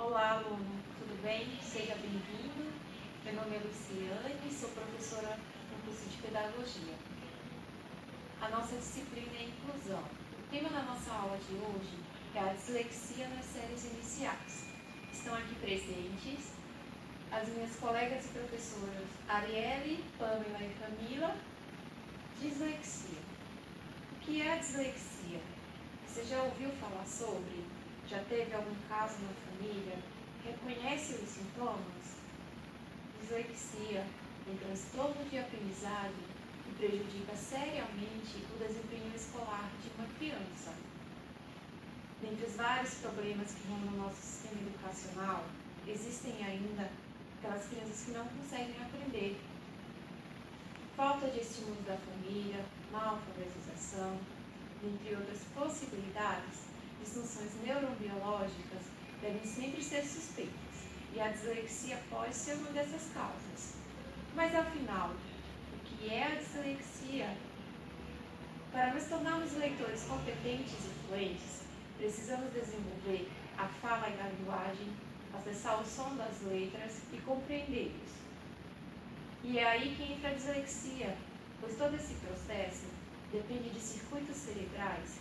Olá, aluno, tudo bem? Seja bem-vindo. Meu nome é Luciane, sou professora no curso de Pedagogia. A nossa disciplina é Inclusão. O tema da nossa aula de hoje é a dislexia nas séries iniciais. Estão aqui presentes as minhas colegas e professoras Arielle, Pamela e Camila. Dislexia. O que é a dislexia? Você já ouviu falar sobre? Já teve algum caso na família? Reconhece os sintomas? Dislexia é um transtorno de aprendizagem que prejudica seriamente o desempenho escolar de uma criança. Dentre os vários problemas que vão no nosso sistema educacional, existem ainda aquelas crianças que não conseguem aprender. Falta de estímulo da família, má alfabetização, entre outras possibilidades, disfunções neurobiológicas devem sempre ser suspeitas, e a dislexia pode ser uma dessas causas. Mas afinal, o que é a dislexia? Para nos tornarmos leitores competentes e fluentes, precisamos desenvolver a fala e a linguagem, acessar o som das letras e compreendê-los. E é aí que entra a dislexia, pois todo esse processo depende de circuitos cerebrais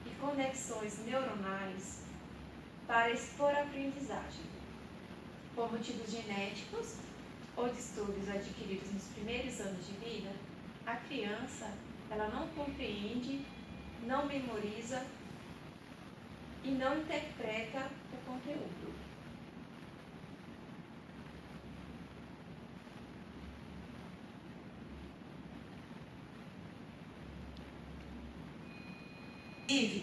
e conexões neuronais para expor a aprendizagem. Por motivos genéticos ou distúrbios adquiridos nos primeiros anos de vida, a criança ela não compreende, não memoriza e não interpreta o conteúdo.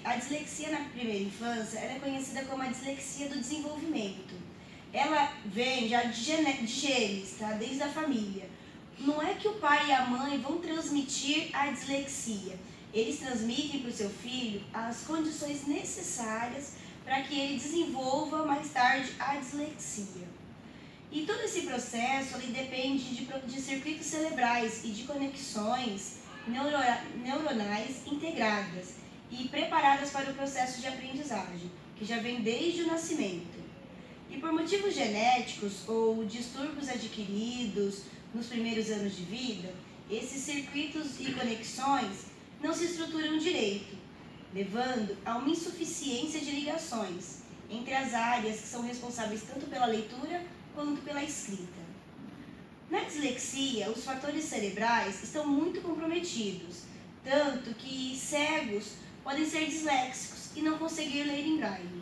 A dislexia na primeira infância ela é conhecida como a dislexia do desenvolvimento. Ela vem já de genes, tá? Desde a família. Não é que o pai e a mãe vão transmitir a dislexia. Eles transmitem para o seu filho as condições necessárias para que ele desenvolva mais tarde a dislexia. E todo esse processo ele depende de circuitos cerebrais e de conexões neuronais integradas e preparadas para o processo de aprendizagem, que já vem desde o nascimento. E por motivos genéticos ou distúrbios adquiridos nos primeiros anos de vida, esses circuitos e conexões não se estruturam direito, levando a uma insuficiência de ligações entre as áreas que são responsáveis tanto pela leitura quanto pela escrita. Na dislexia, os fatores cerebrais estão muito comprometidos, tanto que cegos podem ser disléxicos e não conseguir ler em braille.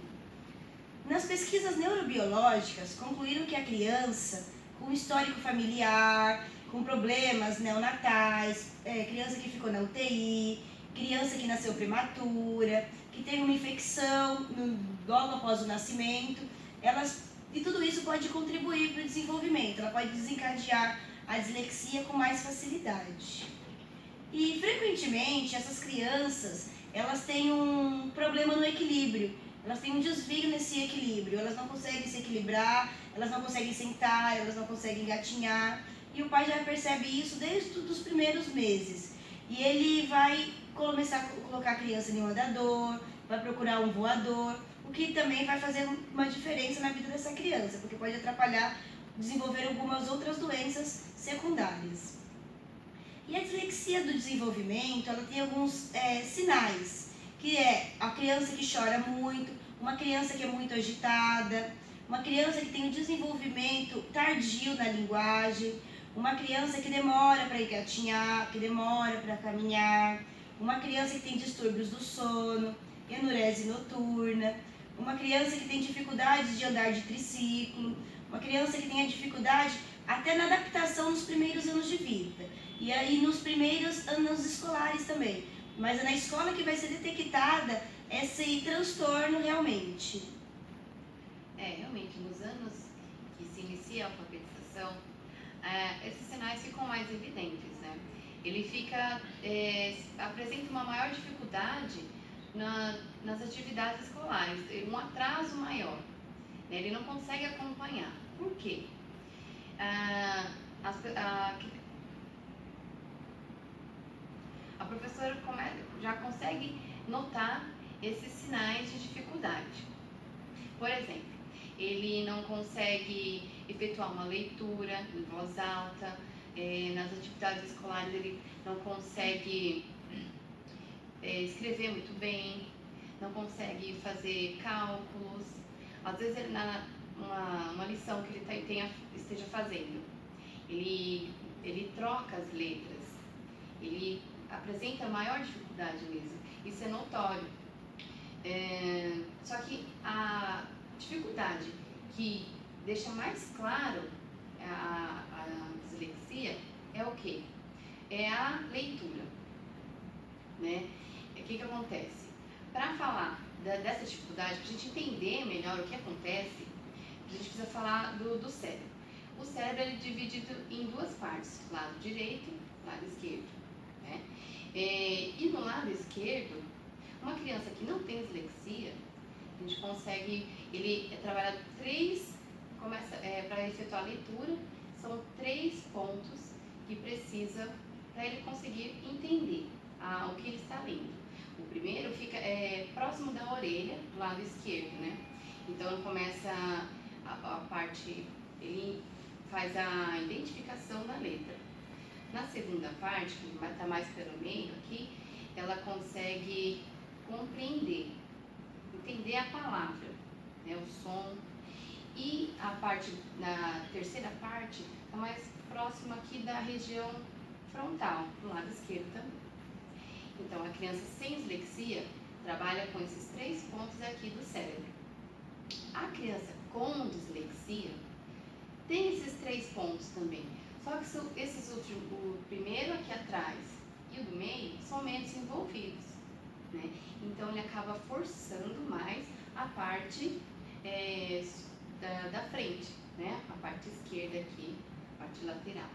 Nas pesquisas neurobiológicas, concluíram que a criança com histórico familiar, com problemas neonatais, criança que ficou na UTI, criança que nasceu prematura, que teve uma infecção logo após o nascimento, e tudo isso pode contribuir para o desenvolvimento, ela pode desencadear a dislexia com mais facilidade. E frequentemente essas crianças, elas têm um problema no equilíbrio, elas têm um desvio nesse equilíbrio, elas não conseguem se equilibrar, elas não conseguem sentar, elas não conseguem engatinhar, e o pai já percebe isso desde os primeiros meses. E ele vai começar a colocar a criança em um andador, vai procurar um voador, o que também vai fazer uma diferença na vida dessa criança, porque pode atrapalhar desenvolver algumas outras doenças secundárias. E a dislexia do desenvolvimento, ela tem alguns sinais, que é a criança que chora muito, uma criança que é muito agitada, uma criança que tem um desenvolvimento tardio na linguagem, uma criança que demora para engatinhar, que demora para caminhar, uma criança que tem distúrbios do sono, enurese noturna, uma criança que tem dificuldades de andar de triciclo, uma criança que tem a dificuldade até na adaptação nos primeiros anos de vida, e aí nos primeiros anos escolares também, mas é na escola que vai ser detectada esse transtorno realmente. Realmente, nos anos que se inicia a alfabetização, esses sinais ficam mais evidentes, né? Ele apresenta uma maior dificuldade nas atividades escolares, um atraso maior, né? Ele não consegue acompanhar. Por quê? A professora já consegue notar esses sinais de dificuldade. Por exemplo, ele não consegue efetuar uma leitura em voz alta, nas atividades escolares ele não consegue escrever muito bem, não consegue fazer cálculos. Às vezes ele, uma lição que ele esteja fazendo, ele troca as letras, ele apresenta maior dificuldade mesmo, isso é notório. Só que a dificuldade que deixa mais claro a dislexia é o quê? É a leitura, né? O que acontece? Para falar dessa dificuldade, para a gente entender melhor o que acontece, a gente precisa falar do cérebro. O cérebro é dividido em duas partes, lado direito e lado esquerdo, né? E no lado esquerdo, uma criança que não tem dislexia, a gente consegue, ele é trabalhado para efetuar a leitura, são 3 pontos que precisa para ele conseguir entender o que ele está lendo. O primeiro fica próximo da orelha, do lado esquerdo, né? Então ele começa a parte, ele faz a identificação da letra. Na segunda parte, que está mais pelo meio aqui, ela consegue compreender, entender a palavra, né, o som. E na terceira parte, está mais próxima aqui da região frontal, do lado esquerdo também. Então, a criança sem dislexia trabalha com esses 3 pontos aqui do cérebro. A criança com dislexia tem esses 3 pontos também, só que esses últimos, o primeiro aqui atrás e o do meio, são menos envolvidos, né? Então, ele acaba forçando mais a parte da frente, né? A parte esquerda aqui, a parte lateral.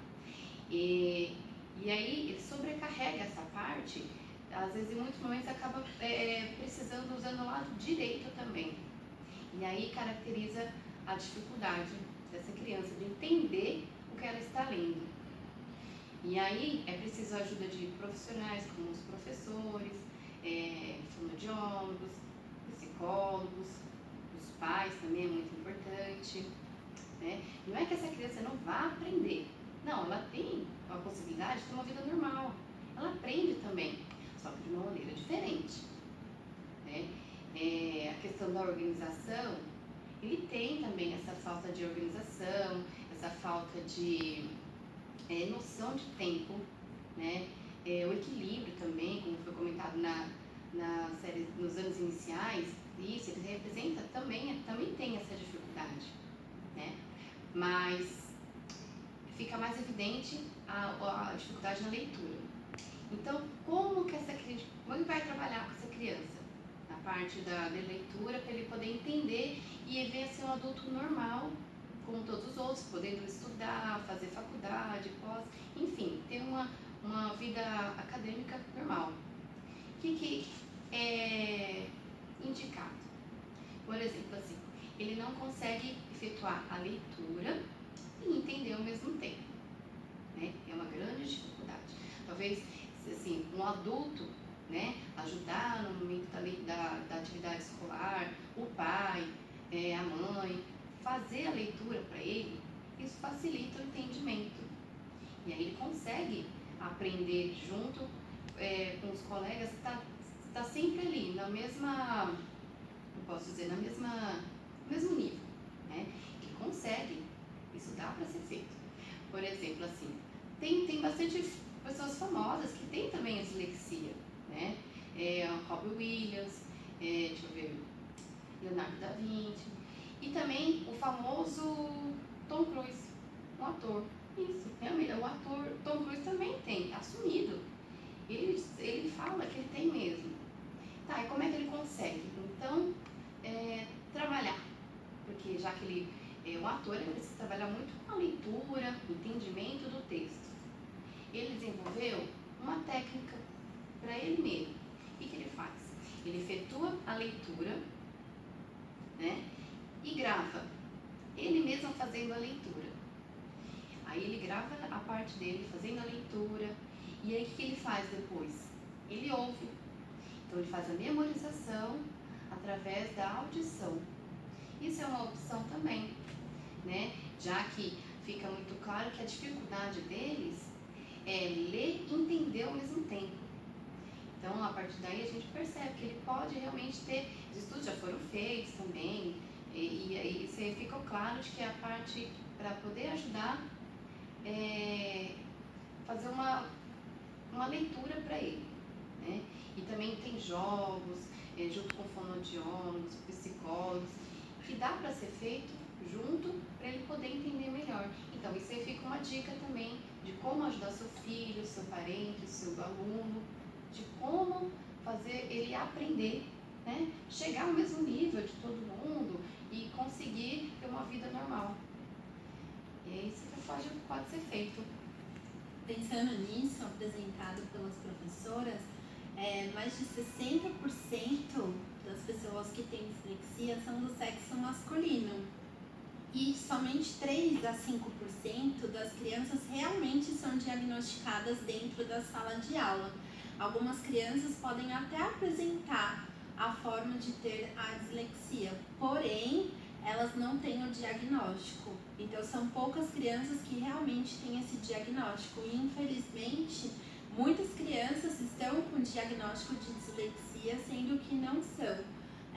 E aí, ele sobrecarrega essa parte, às vezes, em muitos momentos, acaba precisando, usando o lado direito também. E aí, caracteriza a dificuldade dessa criança de entender o que ela está lendo. E aí, é preciso a ajuda de profissionais, como os professores, fonoaudiólogos, psicólogos, os pais também é muito importante, né? Não é que essa criança não vá aprender, não, ela tem a possibilidade de ter uma vida normal, ela aprende também, só que de uma maneira diferente, né? A questão da organização, ele tem também essa falta de organização, essa falta de noção de tempo, né? O equilíbrio também, como foi comentado na série, nos anos iniciais, isso ele representa também tem essa dificuldade, né? Mas fica mais evidente a dificuldade na leitura. Então, como ele vai trabalhar com essa criança? Na parte da leitura, para ele poder entender e ele venha a ser um adulto normal, como todos os outros, podendo estudar, fazer faculdade, pós, enfim, ter uma vida acadêmica normal. O que é indicado? Por exemplo, assim, ele não consegue efetuar a leitura e entender ao mesmo tempo, né? É uma grande dificuldade. Talvez, assim, um adulto, né, ajudar no momento da atividade escolar, o pai, a mãe, fazer a leitura para ele, isso facilita o entendimento. E aí ele consegue aprender junto com os colegas, está sempre ali, no mesmo nível, né? Ele consegue, isso dá para ser feito. Por exemplo, assim, tem bastante pessoas famosas que têm também a dislexia, né? Robin Williams, deixa eu ver, Leonardo da Vinci, e também o famoso Tom Cruise, um ator. Isso, realmente, o ator Tom Cruise também tem, assumido. Ele fala que ele tem mesmo. Tá, e como é que ele consegue? Então, trabalhar, porque já que ele é um ator, ele precisa trabalhar muito com a leitura, entendimento do texto. Ele desenvolveu uma técnica para ele mesmo. O que ele faz? Ele efetua a leitura, né, e grava, ele mesmo fazendo a leitura. Aí ele grava a parte dele fazendo a leitura, e aí o que ele faz depois? Ele ouve. Então ele faz a memorização através da audição. isso é uma opção também, né? Já que fica muito claro que a dificuldade deles é ler e entender ao mesmo tempo. Então, a partir daí, a gente percebe que ele pode realmente ter, os estudos já foram feitos também, e aí isso ficou claro de que a parte para poder ajudar fazer uma leitura para ele, né? E também tem jogos, junto com fonoaudiólogos, psicólogos, que dá para ser feito junto para ele poder entender melhor. Então, isso aí fica uma dica também de como ajudar seu filho, seu parente, seu aluno, de como fazer ele aprender, né? Chegar ao mesmo nível de todo mundo e conseguir ter uma vida normal. E isso pode ser feito. Pensando nisso, apresentado pelas professoras, mais de 60% das pessoas que têm dislexia são do sexo masculino. E somente 3 a 5% das crianças realmente são diagnosticadas dentro da sala de aula. Algumas crianças podem até apresentar a forma de ter a dislexia, porém, elas não têm o diagnóstico. Então, são poucas crianças que realmente têm esse diagnóstico. E, infelizmente, muitas crianças estão com diagnóstico de dislexia, sendo que não são.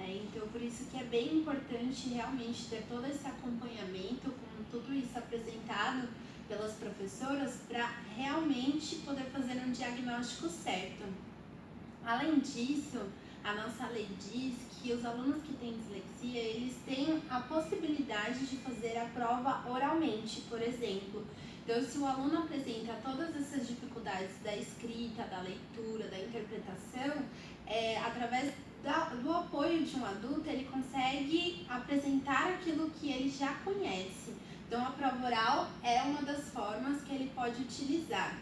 Então, por isso que é bem importante realmente ter todo esse acompanhamento, com tudo isso apresentado pelas professoras, para realmente poder fazer um diagnóstico certo. Além disso, a nossa lei diz que os alunos que têm dislexia, eles têm a possibilidade de fazer a prova oralmente, por exemplo. Então, se o aluno apresenta todas essas dificuldades da escrita, da leitura, da interpretação, através do apoio de um adulto, ele consegue apresentar aquilo que ele já conhece. Então, a prova oral é uma das formas que ele pode utilizar.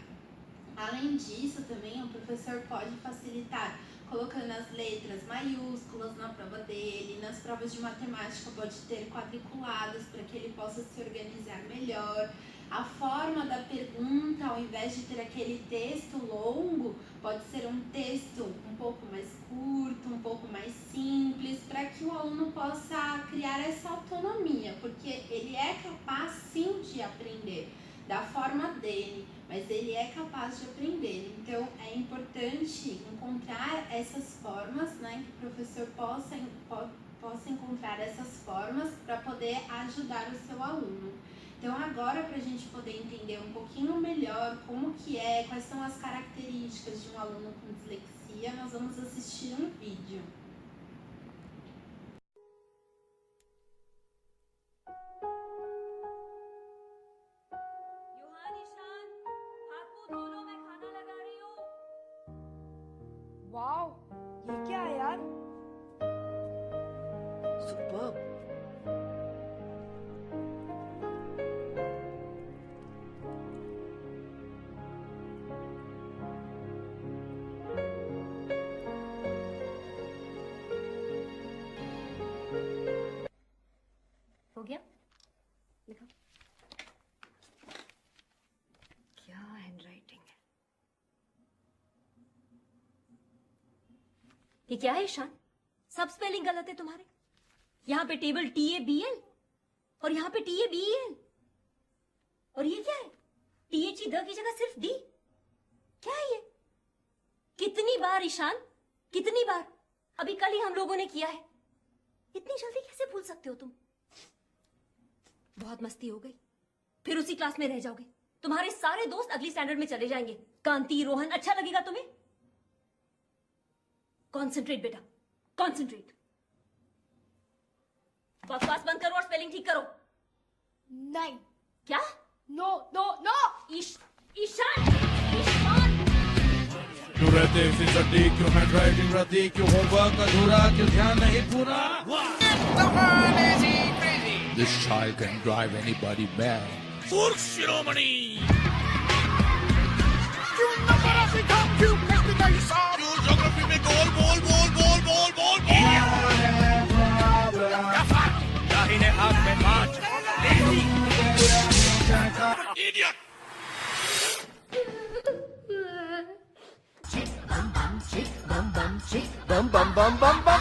Além disso, também o professor pode facilitar colocando as letras maiúsculas na prova dele. Nas provas de matemática pode ter quadriculados para que ele possa se organizar melhor. A forma da pergunta, ao invés de ter aquele texto longo, pode ser um texto um pouco mais curto, um pouco mais simples, para que o aluno possa criar essa autonomia, porque ele é capaz sim de aprender da forma dele, mas ele é capaz de aprender. Então, é importante encontrar essas formas, né, que o professor possa encontrar essas formas para poder ajudar o seu aluno. Então, agora, para a gente poder entender um pouquinho melhor como que quais são as características de um aluno com dislexia, nós vamos assistir um vídeo. Wow, ये क्या है यार? सुपर्ब। हो गया? लिखो। क्या हैंडराइटिंग है? ये क्या है ईशान? सब स्पेलिंग गलत है तुम्हारे। यहाँ पे टेबल TABL और यहाँ पे TABEL और ये क्या है? THE द की जगह सिर्फ D। क्या है ये? कितनी बार ईशान, कितनी बार? अभी कल ही हम लोगों ने किया है। इतनी जल्दी कैसे भूल सकते हो तुम? बहुत मस्ती हो गई, फिर उसी क्लास में रह जाओगे। तुम्हारे सारे दोस्त अगली स्टैंडर्ड में चले जाएंगे। कांति, रोहन, अच्छा लगेगा तुम्हें? कॉन्सेंट्रेट बेटा, कॉन्सेंट्रेट। बकवास बंद करो और स्पेलिंग ठीक करो। नहीं। क्या? No no no. Ishaan, Ishaan. क्यों रहते फिर सदी, क्यों हैंडराइटिंग रहती, क्यों होमवर्क अधूरा, क्यों ध्यान नहीं पूरा? This child can drive anybody mad. Furk Shiromani! क्यों नंबर सिखा, क्यों कष्ट नहीं सा, क्यों ज्योग्राफी में गोल बोल बोल बोल बोल बोल बोल। दाहिने हाथ में माच, Idiot! बम बम बम बम बम।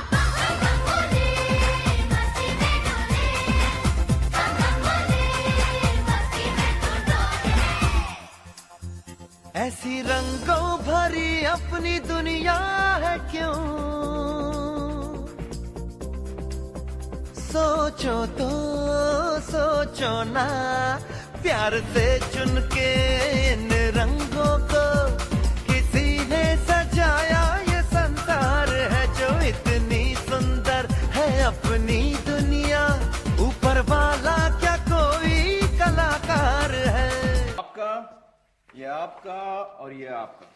ऐसी रंगों भरी अपनी दुनिया है क्यों, सोचो तो सोचो ना, प्यार से चुन के इन रंगों को किसी ने सजाया, ये संसार है जो इतनी सुंदर है अपनी दुनिया, ऊपर वाला क्या कोई कलाकार है। आपका, ये आपका और ये आपका,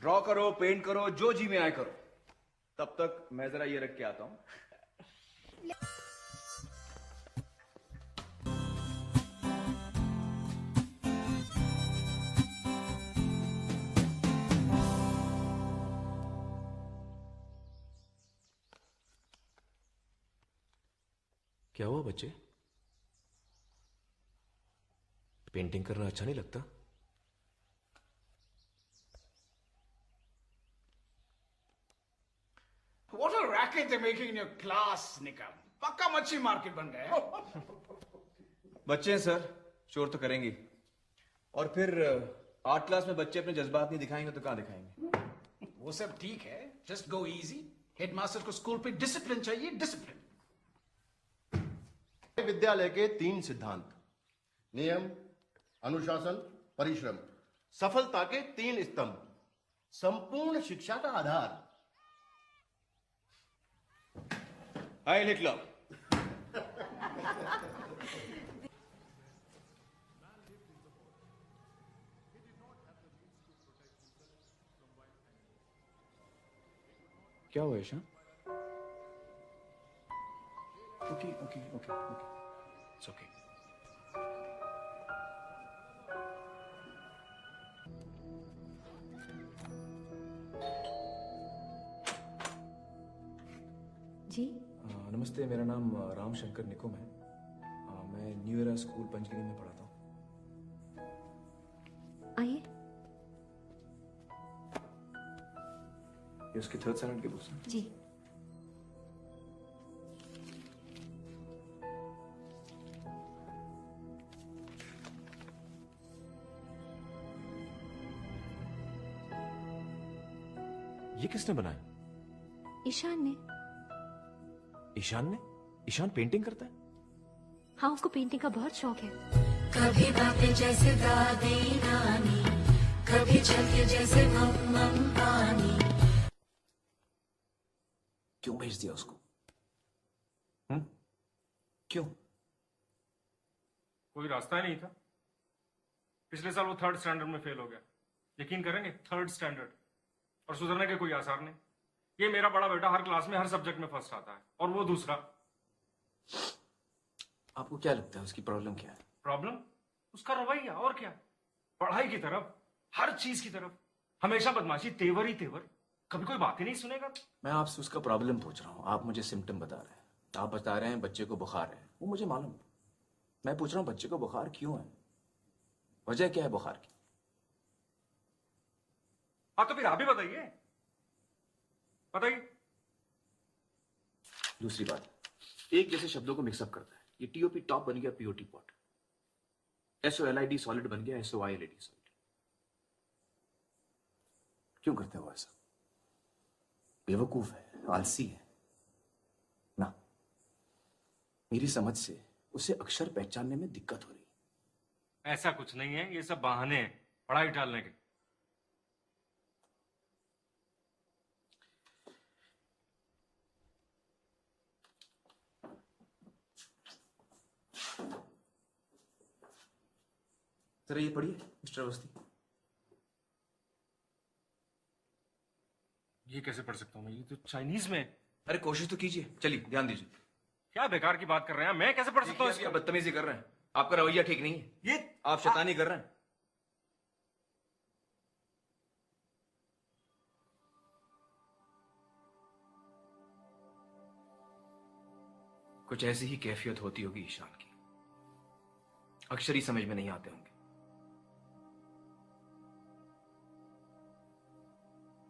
ड्रॉ करो, पेंट करो, जो जी में आए करो। तब तक मैं जरा ये रख के आता हूं। क्या हुआ बच्चे? पेंटिंग करना अच्छा नहीं लगता? What a racket they're making in your class, Nikam. पक्का मच्छी मार्केट बन गया है। बच्चे हैं सर, शोर तो करेंगे। और फिर आर्ट क्लास में बच्चे अपने जज्बात नहीं दिखाएंगे तो कहाँ दिखाएंगे? वो सब ठीक है, जस्ट गो इजी। हेडमास्टर को स्कूल पे डिसिप्लिन चाहिए, डिसिप्लिन। विद्यालय के 3 सिद्धांत: नियम, अनुशासन, परिश्रम, सफलता के 3 स्तंभ, संपूर्ण शिक्षा का आधार। हाय हिटलर। क्या हुआ Ishaan? Okay okay okay okay, it's okay. जी नमस्ते, मेरा नाम राम शंकर निकुम है। मैं न्यू एरा स्कूल पंचगिरी में पढ़ाता हूँ। आइए। ये उसके 3rd स्टैंडर्ड की बुक्स हैं। जी ये किसने बनाया? ईशान ने। ईशान ने? ईशान पेंटिंग करता है? हाँ, उसको पेंटिंग का बहुत शौक है। कभी बातें जैसे दादी नानी, कभी चलते जैसे मम पानी। क्यों भेज दिया उसको? क्यों? कोई रास्ता ही नहीं था। पिछले साल वो 3rd स्टैंडर्ड में फेल हो गया। यकीन करेंगे, 3rd स्टैंडर्ड, और सुधरने के कोई आसार नहीं। ये मेरा बड़ा बेटा हर क्लास में हर सब्जेक्ट में फर्स्ट आता है, और वो दूसरा। आपको क्या लगता है उसकी प्रॉब्लम क्या है? प्रॉब्लम उसका रवैया, और क्या। पढ़ाई की तरफ, हर चीज की तरफ हमेशा बदमाशी, तेवर ही तेवर, कभी कोई बात ही नहीं सुनेगा। मैं आपसे उसका प्रॉब्लम पूछ रहा हूँ, आप मुझे सिम्टम बता रहे हैं। आप बता रहे हैं बच्चे को बुखार है, वो मुझे मालूम है। मैं पूछ रहा हूँ बच्चे को बुखार क्यों है, वजह क्या है बुखार की? हाँ तो फिर आप ही बताइए, बताइए। दूसरी बात, एक जैसे शब्दों को मिक्सअप करता है। ये टीओपी टॉप बन गया पीओटी पॉट, SOLID सॉलिड बन गया SOILD सॉलिड। क्यों करते हो ऐसा? बेवकूफ है, आलसी है ना। मेरी समझ से उसे अक्षर पहचानने में दिक्कत हो रही है। ऐसा कुछ नहीं है, ये सब बहाने हैं पढ़ाई टालने के। जरा ये पढ़िए मिस्टर अवस्थी। ये कैसे पढ़ सकता हूँ मैं? ये तो चाइनीज में। अरे कोशिश तो कीजिए, चलिए ध्यान दीजिए। क्या बेकार की बात कर रहे हैं, मैं कैसे पढ़ सकता हूँ इसको? बदतमीजी कर रहे हैं, आपका रवैया ठीक नहीं है। ये आप शैतानी कर रहे हैं। कुछ ऐसी ही कैफियत होती होगी ईशान की, अक्षर ही समझ में नहीं आते होंगे।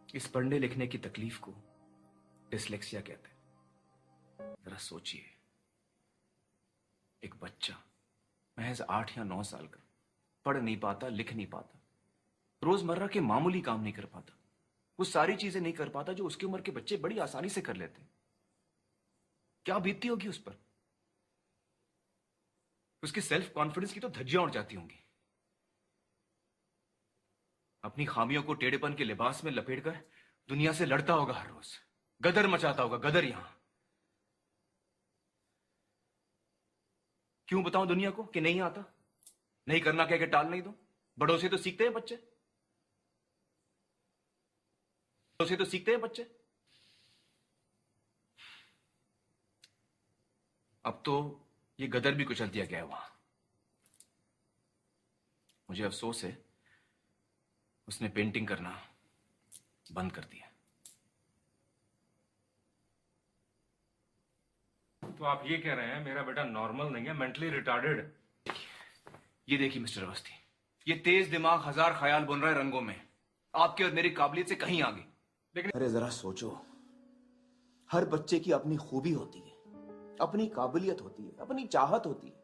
इस पढ़ने लिखने की तकलीफ को डिसलेक्सिया कहते हैं। जरा सोचिए, एक बच्चा महज 8 या 9 साल का, पढ़ नहीं पाता, लिख नहीं पाता, रोजमर्रा के मामूली काम नहीं कर पाता, वो सारी चीजें नहीं कर पाता जो उसकी उम्र के बच्चे बड़ी आसानी से कर लेते हैं। क्या बीतती होगी उस पर? उसके सेल्फ कॉन्फिडेंस की तो धज्जियां उड़ जाती होंगी। अपनी खामियों को टेढ़ेपन के लिबास में लपेटकर दुनिया से लड़ता होगा हर रोज, गदर मचाता होगा, गदर यहां। क्यों बताऊं दुनिया को कि नहीं आता, नहीं करना कह के टाल नहीं दो? बड़ों से तो सीखते हैं बच्चे, बड़ों से तो सीखते हैं बच्चे। अब तो ये गदर भी कुचल दिया गया है वहां। मुझे अफसोस है उसने पेंटिंग करना बंद कर दिया। तो आप ये कह रहे हैं मेरा बेटा नॉर्मल नहीं है, मेंटली रिटार्डेड? ये देखिए मिस्टर अवस्थी, ये तेज दिमाग हजार ख्याल बुन रहा है रंगों में, आपके और मेरी काबिलियत से कहीं आगे। लेकिन अरे जरा सोचो, हर बच्चे की अपनी खूबी होती है, अपनी काबिलियत होती है, अपनी चाहत होती है।